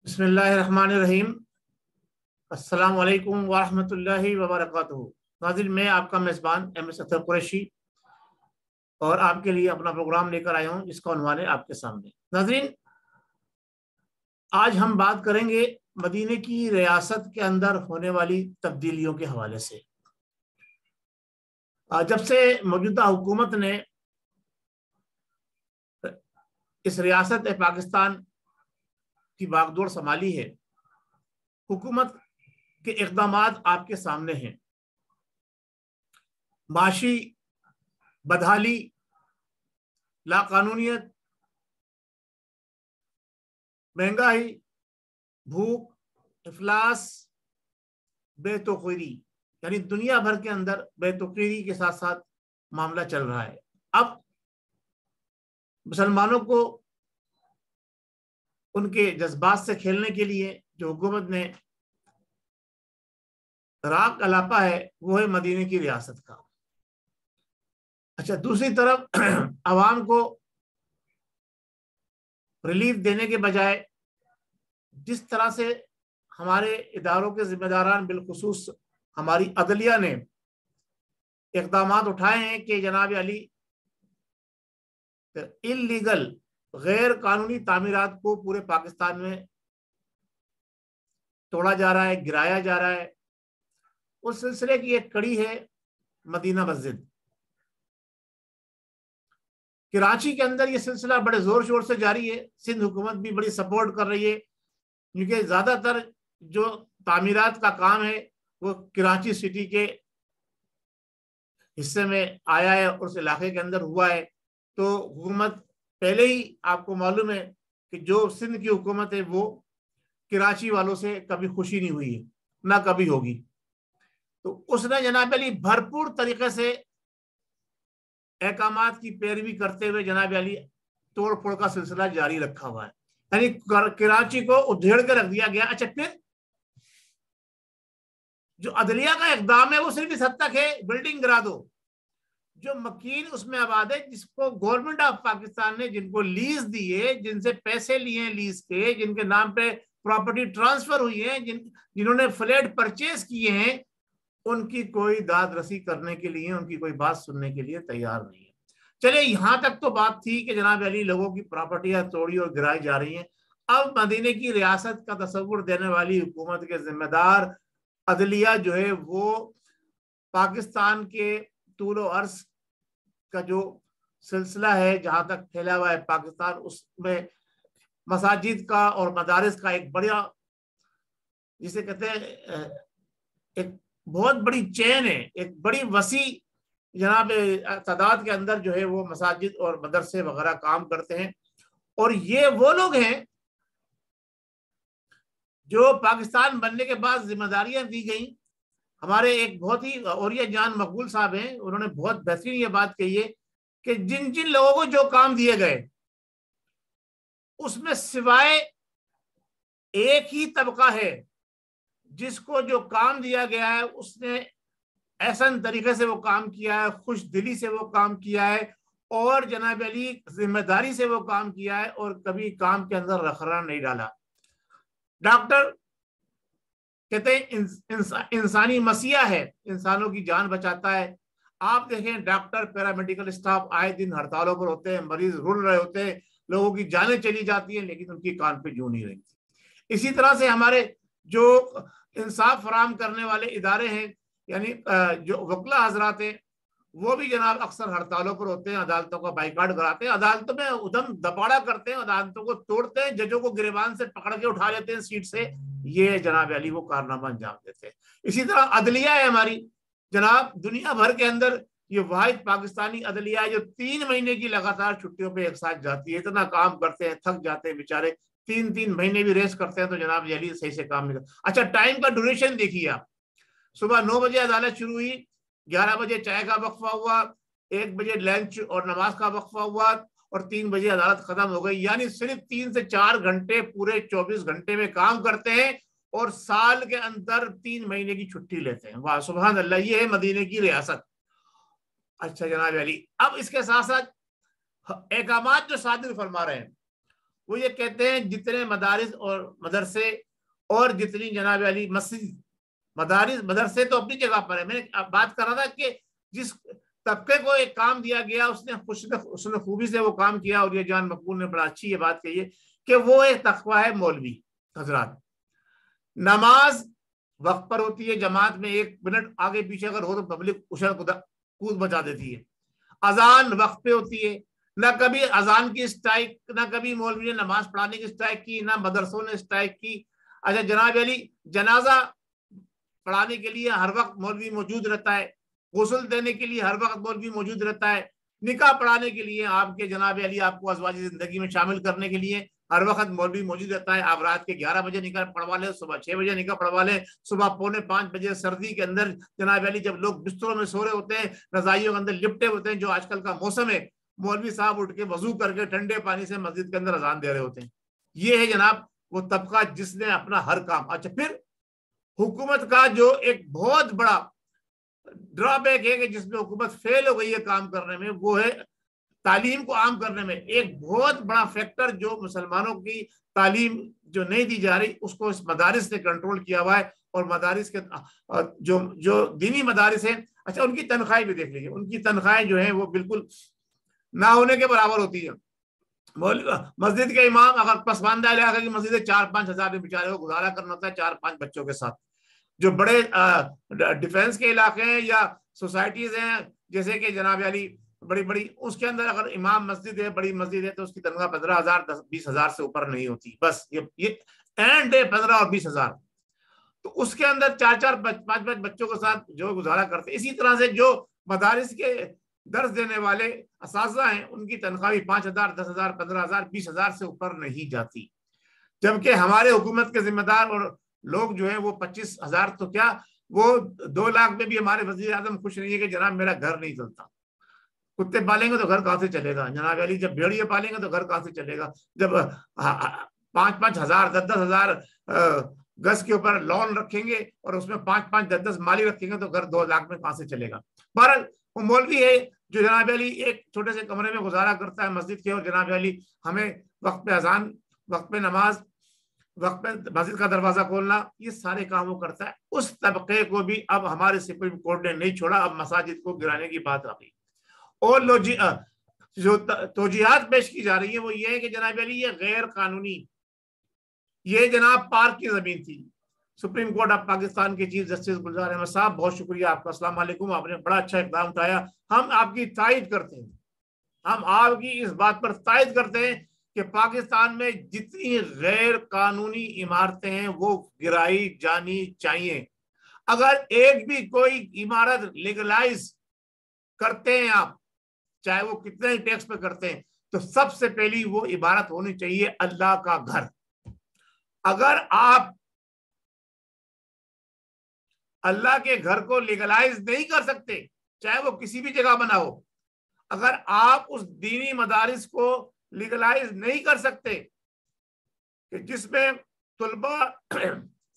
بسم اللہ الرحمن الرحیم۔ السلام علیکم ورحمۃ اللہ وبرکاتہ۔ ناظرین، میں آپ کا میزبان MS اطہر قریشی اور آپ کے لیے اپنا پروگرام لے کر آیا ہوں جس کا عنوان ہے آپ کے سامنے۔ ناظرین، آج ہم بات کریں گے مدینے کی ریاست کے اندر ہونے والی تبدیلیوں کے حوالے سے۔ جب سے موجودہ حکومت نے اس ریاست پاکستان کی باغدور سنبھالی ہے، حکومت کے اقدامات آپ کے سامنے ہیں۔ معاشی بدحالی، لاقانونیت، مہنگائی، بھوک، افلاس، بے توقیری، یعنی دنیا بھر کے اندر بے توقیری کے ساتھ ساتھ معاملہ چل رہا ہے۔ اب مسلمانوں کو ان کے جذبات سے کھیلنے کے لیے جو حکومت نے راگ الاپا ہے وہ ہے مدینے کی ریاست کا۔ اچھا، دوسری طرف عوام کو ریلیف دینے کے بجائے جس طرح سے ہمارے اداروں کے ذمہ داران بالخصوص ہماری عدلیہ نے اقدامات اٹھائے ہیں کہ جناب علی انلیگل غیر قانونی تعمیرات کو پورے پاکستان میں توڑا جا رہا ہے، گرایا جا رہا ہے، اس سلسلے کی ایک کڑی ہے مدینہ مسجد۔ کراچی کے اندر یہ سلسلہ بڑے زور شور سے جاری ہے، سندھ حکومت بھی بڑی سپورٹ کر رہی ہے، کیونکہ زیادہ تر جو تعمیرات کا کام ہے وہ کراچی سٹی کے حصے میں آیا ہے اور اس علاقے کے اندر ہوا ہے۔ تو حکومت پہلے ہی آپ کو معلوم ہے کہ جو سندھ کی حکومت ہے وہ کراچی والوں سے کبھی خوشی نہیں ہوئی ہے، نہ کبھی ہوگی۔ تو اس نے جناب علی بھرپور طریقے سے احکامات کی پیروی کرتے ہوئے جناب علی توڑ پھوڑ کا سلسلہ جاری رکھا ہوا ہے، یعنی کراچی کو ادھیڑ کے رکھ دیا گیا۔ اچھا، پھر جو عدلیہ کا اقدام ہے وہ صرف اس حد تک ہے بلڈنگ گرا دو۔ جو مکین اس میں آباد ہے، جس کو گورنمنٹ آف پاکستان نے جن کو لیز دی ہے، جن سے پیسے لیے ہیں لیز کے، جن کے نام پہ پراپرٹی ٹرانسفر ہوئی ہے، جنہوں نے فلیٹ پرچیز کیے ہیں، ان کی کوئی داد رسی کرنے کے لیے، ان کی کوئی بات سننے کے لیے تیار نہیں ہے۔ چلے یہاں تک تو بات تھی کہ جناب علی لوگوں کی پراپرٹیاں توڑی اور گرائی جا رہی ہیں۔ اب مدینے کی ریاست کا تصور دینے والی حکومت کے ذمہ دار عدلیہ جو ہے وہ پاکستان کے طول و عرض کا جو سلسلہ ہے جہاں تک پھیلا ہوا ہے پاکستان، اس میں مساجد کا اور مدارس کا ایک بڑا، جسے کہتے ہیں ایک بہت بڑی چین ہے، ایک بڑی وسیع جناب تعداد کے اندر جو ہے وہ مساجد اور مدرسے وغیرہ کام کرتے ہیں۔ اور یہ وہ لوگ ہیں جو پاکستان بننے کے بعد ذمہ داریاں دی گئیں۔ ہمارے ایک بہت ہی اوریہ جان مقبول صاحب ہیں، انہوں نے بہت بہترین یہ بات کہی ہے کہ جن جن لوگوں کو جو کام دیے گئے اس میں سوائے ایک ہی طبقہ ہے جس کو جو کام دیا گیا ہے اس نے احسن طریقے سے وہ کام کیا ہے، خوش دلی سے وہ کام کیا ہے، اور جناب علی ذمہ داری سے وہ کام کیا ہے، اور کبھی کام کے اندر رخرا نہیں ڈالا۔ ڈاکٹر کہتے ہیں انسانی مسیح ہے، انسانوں کی جان بچاتا ہے۔ آپ دیکھیں ڈاکٹر، پیرامیڈیکل اسٹاف آئے دن ہڑتالوں پر ہوتے ہیں، مریض رول رہے ہوتے ہیں، لوگوں کی جانیں چلی جاتی ہیں، لیکن ان کی کان پہ جوں نہیں رہی تھی۔ اسی طرح سے ہمارے جو انصاف فراہم کرنے والے ادارے ہیں، یعنی جو وکلا حضرات ہیں، وہ بھی جناب اکثر ہڑتالوں پر ہوتے ہیں، عدالتوں کا بائیکاٹ کراتے ہیں، عدالتوں میں ادھم دپاڑا کرتے ہیں، عدالتوں کو توڑتے ہیں، ججوں کو گریبان سے پکڑ کے اٹھا لیتے ہیں سیٹ سے۔ یہ جناب علی وہ کارنامہ انجام دیتے ہیں۔ اسی طرح عدلیہ ہے ہماری، جناب دنیا بھر کے اندر یہ واحد پاکستانی عدلیہ ہے جو 3 مہینے کی لگاتار چھٹیوں پہ ایک ساتھ جاتی ہے۔ اتنا کام کرتے ہیں، تھک جاتے ہیں بیچارے، 3 مہینے بھی ریسٹ کرتے ہیں تو جناب علی صحیح سے کام نہیں کرتے۔ اچھا، ٹائم کا ڈوریشن دیکھیے آپ، صبح 9 بجے عدالت شروع ہوئی، 11 بجے چائے کا وقفہ ہوا، 1 بجے لنچ اور نماز کا وقفہ ہوا، اور 3 بجے عدالت ختم ہو گئی۔ یعنی صرف 3 سے 4 گھنٹے پورے 24 گھنٹے میں کام کرتے ہیں، اور سال کے اندر 3 مہینے کی چھٹی لیتے ہیں۔ واہ سبحان اللہ، یہ ہے مدینے کی ریاست۔ اچھا جناب علی، اب اس کے ساتھ ساتھ احکامات جو صادر فرما رہے ہیں وہ یہ کہتے ہیں جتنے مدارس اور مدرسے اور جتنی جناب علی مسجد، مدارس مدرسے تو اپنی جگہ پر ہے، میں نے بات کر رہا تھا کہ جس طبقے کو ایک کام دیا گیا اس نے خوبی سے وہ کام کیا، اور یہ جان مقبول نے بڑا اچھی یہ بات کہی ہے کہ وہ ایک تقویٰ ہے مولوی حضرات۔ نماز وقت پر ہوتی ہے، جماعت میں 1 منٹ آگے پیچھے اگر ہو تو پبلک اچھل کود مچا دیتی ہے۔ اذان وقت پہ ہوتی ہے، نہ کبھی اذان کی اسٹرائک، نہ کبھی مولوی نے نماز پڑھانے کی اسٹرائک کی، نہ مدرسوں نے اسٹرائک کی۔ اچھا جناب علی جنازہ پڑھانے کے لیے ہر وقت مولوی موجود رہتا ہے، غسل دینے کے لیے ہر وقت مولوی موجود رہتا ہے، نکاح پڑھانے کے لیے آپ کے جناب علی آپ کو ازواجی زندگی میں شامل کرنے کے لیے ہر وقت مولوی موجود رہتا ہے۔ آپ رات کے 11 بجے نکاح پڑھوا لیں، صبح 6 بجے نکاح پڑھوا لیں، صبح 4:45 بجے سردی کے اندر جناب علی جب لوگ بستروں میں سو رہے ہوتے ہیں، رضائیوں کے اندر لپٹے ہوتے ہیں، جو آج کل کا موسم ہے، مولوی صاحب اٹھ کے وضو کر کے ٹھنڈے پانی سے مسجد کے اندر اذان دے رہے ہوتے ہیں۔ یہ ہے جناب وہ طبقہ جس نے اپنا ہر کام۔ اچھا پھر حکومت کا جو ایک بہت بڑا ڈرا بیک ہے کہ جس میں حکومت فیل ہو گئی ہے کام کرنے میں، وہ ہے تعلیم کو عام کرنے میں۔ ایک بہت بڑا فیکٹر جو مسلمانوں کی تعلیم جو نہیں دی جا رہی، اس کو اس مدارس نے کنٹرول کیا ہوا ہے، اور مدارس کے جو دینی مدارس ہیں، اچھا ان کی تنخواہیں بھی دیکھ لیجیے، ان کی تنخواہیں جو ہیں وہ بالکل نہ ہونے کے برابر ہوتی ہے۔ مسجد کے امام اگر پسماندہ علاقے کی مسجد ہے، 4-5 ہزار میں بیچارے کو گزارا کرنا ہوتا ہے 4-5 بچوں کے ساتھ۔ جو بڑے ڈیفینس کے علاقے ہیں یا سوسائٹیز ہیں جیسے کہ جناب علی بڑی اس کے اندر اگر امام مسجد ہے، بڑی مسجد ہے، تو اس کی تنخواہ 15,000 20 ہزار سے اوپر نہیں ہوتی، بس یہ اینڈ ہے 15 اور 20 ہزار۔ تو اس کے اندر 4-5 بچوں کے ساتھ جو گزارا کرتے ہیں۔ اسی طرح سے جو مدارس کے درس دینے والے اساتذہ ہیں، ان کی تنخواہ بھی 5,000 10,000 15,000 20,000 سے اوپر نہیں جاتی، جبکہ ہمارے حکومت کے ذمہ دار اور لوگ جو ہیں وہ 25,000 تو کیا وہ 2 لاکھ میں بھی ہمارے وزیر اعظم خوش نہیں ہے کہ جناب میرا گھر نہیں چلتا۔ کتے پالیں گے تو گھر کہاں سے چلے گا جناب علی؟ جب بھیڑیے پالیں گے تو گھر کہاں سے چلے گا؟ جب 5-5 ہزار 10-10 ہزار گز کے اوپر لون رکھیں گے اور اس میں 5-5 10-10 مالی رکھیں گے تو گھر 2 لاکھ میں کہاں سے چلے گا؟ بہرحال وہ مولوی ہے جو جناب علی ایک چھوٹے سے کمرے میں گزارا کرتا ہے مسجد کے، اور جناب علی ہمیں وقت پہ اذان، وقت پہ نماز، وقت پہ مسجد کا دروازہ کھولنا، یہ سارے کام وہ کرتا ہے۔ اس طبقے کو بھی اب ہمارے سپریم کورٹ نے نہیں چھوڑا، اب مساجد کو گرانے کی بات آ گئی۔ اور جو توجیہات پیش کی جا رہی ہیں وہ یہ ہے کہ جناب علی یہ غیر قانونی، یہ جناب پارک کی زمین تھی۔ سپریم کورٹ آف پاکستان کے چیف جسٹس گلزار احمد صاحب، بہت شکریہ آپ کا، السلام علیکم، آپ نے بڑا اچھا اقدام اٹھایا، ہم آپ کی تائید کرتے ہیں، ہم آپ کی اس بات پر تائید کرتے ہیں کہ پاکستان میں جتنی غیر قانونی عمارتیں ہیں وہ گرائی جانی چاہیے۔ اگر ایک بھی کوئی عمارت لیگلائز کرتے ہیں آپ، چاہے وہ کتنے ہی ٹیکس پہ کرتے ہیں، تو سب سے پہلی وہ عبارت ہونی چاہیے اللہ کا گھر۔ اگر آپ اللہ کے گھر کو لیگلائز نہیں کر سکتے، چاہے وہ کسی بھی جگہ بنا ہو، اگر آپ اس دینی مدارس کو لیگلائز نہیں کر سکتے کہ جس میں طلباء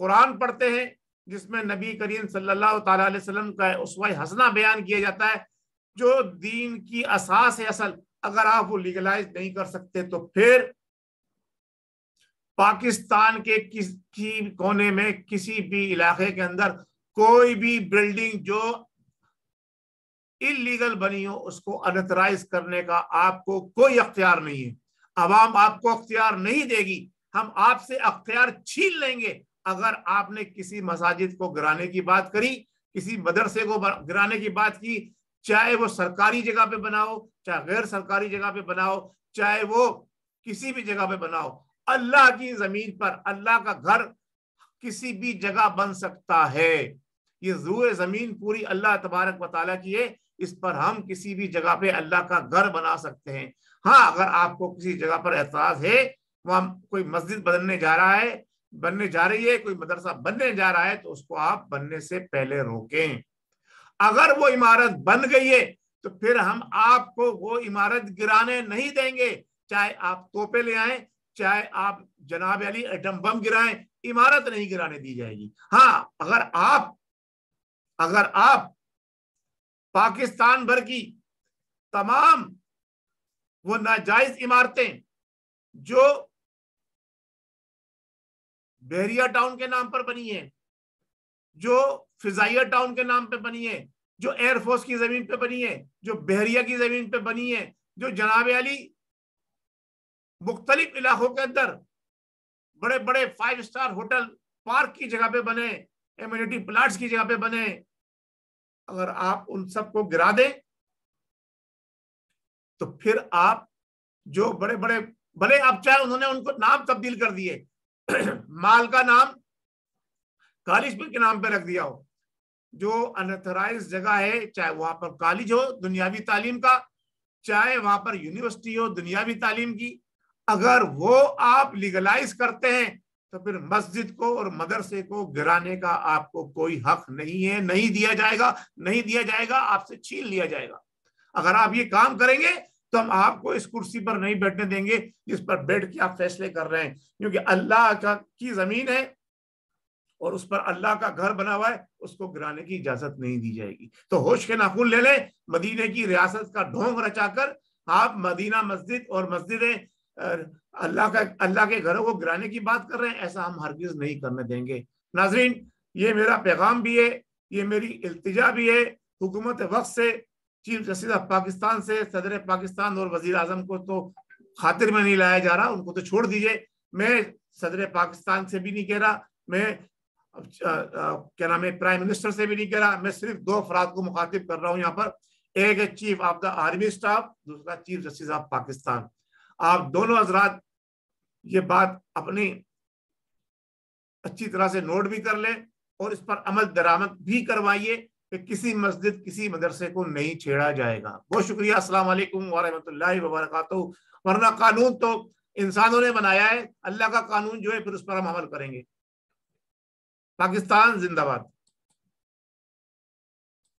قرآن پڑھتے ہیں، جس میں نبی کریم صلی اللہ تعالیٰ علیہ وسلم کا اسوہ حسنہ بیان کیا جاتا ہے، جو دین کی اساس ہے اصل، اگر آپ وہ لیگلائز نہیں کر سکتے تو پھر پاکستان کے کسی کونے میں کسی بھی علاقے کے اندر کوئی بھی بلڈنگ جو انلیگل بنی ہو اس کو انترائز کرنے کا آپ کو کوئی اختیار نہیں ہے۔ عوام آپ کو اختیار نہیں دے گی، ہم آپ سے اختیار چھین لیں گے اگر آپ نے کسی مساجد کو گرانے کی بات کری، کسی مدرسے کو گرانے کی بات کی، چاہے وہ سرکاری جگہ پہ بناؤ، چاہے غیر سرکاری جگہ پہ بناؤ، چاہے وہ کسی بھی جگہ پہ بناؤ۔ اللہ کی زمین پر اللہ کا گھر کسی بھی جگہ بن سکتا ہے، یہ روئے زمین پوری اللہ تبارک و تعالیٰ کی ہے، اس پر ہم کسی بھی جگہ پہ اللہ کا گھر بنا سکتے ہیں۔ ہاں اگر آپ کو کسی جگہ پر اعتراض ہے، وہاں کوئی مسجد بننے جا رہا ہے، بننے جا رہی ہے، کوئی مدرسہ بننے جا رہا ہے، تو اس کو آپ بننے سے پہلے روکیں۔ اگر وہ عمارت بن گئی ہے تو پھر ہم آپ کو وہ عمارت گرانے نہیں دیں گے، چاہے آپ توپے لے آئیں، چاہے آپ جناب علی ایٹم بم گرائیں، عمارت نہیں گرانے دی جائے گی۔ ہاں اگر آپ پاکستان بھر کی تمام وہ ناجائز عمارتیں جو بحریہ ٹاؤن کے نام پر بنی ہے، جو فضائیہ ٹاؤن کے نام پہ بنی ہے، جو ایئر فورس کی زمین پہ بنی ہے، جو بحریہ کی زمین پہ بنی ہے، جو جناب علی مختلف علاقوں کے اندر بڑے بڑے 5 اسٹار ہوٹل پارک کی جگہ پہ بنے، ایمینٹی پلاٹس کی جگہ پہ بنے، اگر آپ ان سب کو گرا دیں تو پھر آپ جو بڑے بڑے بھلے اب چاہے انہوں نے ان کو نام تبدیل کر دیے، مال کا نام کالج کے نام پہ رکھ دیا ہو، جو انتھرائز جگہ ہے، چاہے وہاں پر کالج ہو دنیاوی تعلیم کا، چاہے وہاں پر یونیورسٹی ہو دنیاوی تعلیم کی، اگر وہ آپ لیگلائز کرتے ہیں تو پھر مسجد کو اور مدرسے کو گرانے کا آپ کو کوئی حق نہیں ہے، نہیں دیا جائے گا، نہیں دیا جائے گا، آپ سے چھین لیا جائے گا۔ اگر آپ یہ کام کریں گے تو ہم آپ کو اس کرسی پر نہیں بیٹھنے دیں گے جس پر بیٹھ کے آپ فیصلے کر رہے ہیں، کیونکہ اللہ کی زمین ہے اور اس پر اللہ کا گھر بنا ہوا ہے، اس کو گرانے کی اجازت نہیں دی جائے گی۔ تو ہوش کے ناخن لے لیں، مدینے کی ریاست کا ڈھونگ رچا کر آپ مدینہ مسجد اور مسجد اللہ کے گھروں کو گرانے کی بات کر رہے ہیں، ایسا ہم ہرگز نہیں کرنے دیں گے۔ ناظرین، یہ میرا پیغام بھی ہے، یہ میری التجا بھی ہے حکومت وقت سے، چیف جسٹس آف پاکستان سے، صدر پاکستان اور وزیر اعظم کو تو خاطر میں نہیں لایا جا رہا، ان کو تو چھوڑ دیجئے۔ میں صدر پاکستان سے بھی نہیں کہہ رہا، میں کیا نام ہے پرائم منسٹر سے بھی نہیں کہہ رہا، میں صرف 2 افراد کو مخاطب کر رہا ہوں یہاں پر، ایک ہے chief of the army staff, دوسرا چیف جسٹس آف پاکستان۔ آپ دونوں حضرات یہ بات اپنی اچھی طرح سے نوٹ بھی کر لیں اور اس پر عمل درآمد بھی کروائیے کہ کسی مسجد کسی مدرسے کو نہیں چھیڑا جائے گا۔ بہت شکریہ، السلام علیکم ورحمۃ اللہ وبرکاتہ۔ ورنہ قانون تو انسانوں نے بنایا ہے، اللہ کا قانون جو ہے پھر اس پر ہم عمل کریں گے۔ پاکستان زندہ باد۔